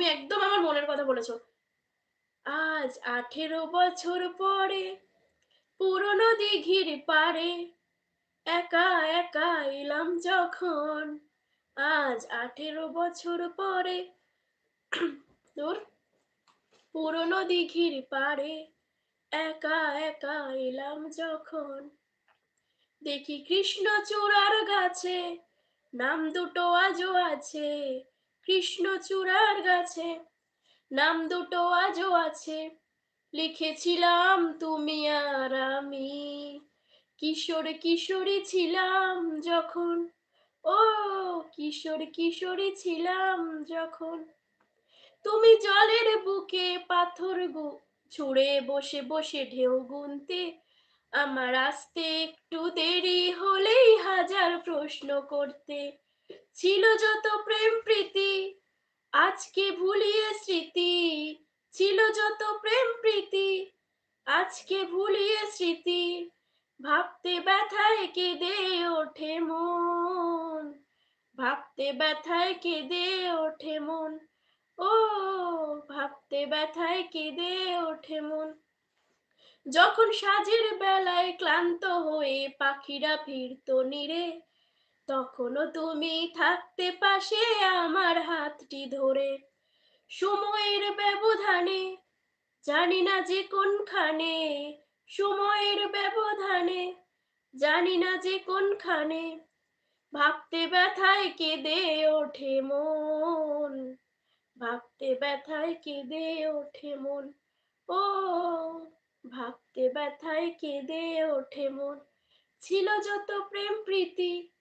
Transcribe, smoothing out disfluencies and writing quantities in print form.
তুমি একদম আমার মনের কথা বলেছো। আজ 18 বছর পরে পুরনো দিঘির পাড়ে একা একা এলাম যখন। আজ 18 বছর পরে তোর পুরনো দিঘির পাড়ে একা একা এলাম যখন। দেখি কৃষ্ণচূড়ার গাছে নাম দুটো আজও আছে। কৃষ্ণচূড়ার গাছে নাম দুটো আজও আছে। লিখেছিলাম তুমি আর আমি, কিশোর কিশোরী ছিলাম যখন। ও কিশোর কিশোরী ছিলাম যখন। তুমি জলের বুকে পাথর ছুঁড়ে বসে বসে ঢেউ গুনতে। আমার আসতে একটু দেরি হলেই হাজার প্রশ্ন করতে। ছিল যত প্রেম প্রীতি আজকে ভুলিয়ে স্মৃতি। ছিল যত প্রেম প্রীতি আজকে ভুলিয়ে স্মৃতি। ভাবতে ব্যথায় কেঁদে ওঠে মন। ভাবতে ব্যথায় কেঁদে ওঠে মন। ও ভাবতে ব্যথায় কেঁদে ওঠে মন। যখন সাঁঝের বেলায় ক্লান্ত হয়ে পাখিরা ফিরতো নীড়ে, তখনও তুমি থাকতে পাশে আমার হাতটি ধরে। সময়ের ব্যবধানে জানি না যে কোনখানে, সময়ের ব্যবধানে জানি না যে কোনখানে, ভাবতে ব্যথায় কেঁদে ওঠে মন। ভাবতে ব্যথায় কেঁদে ওঠে মন। ও ভাবতে ব্যথায় কেঁদে ওঠে মন। ছিল যত প্রেম প্রীতি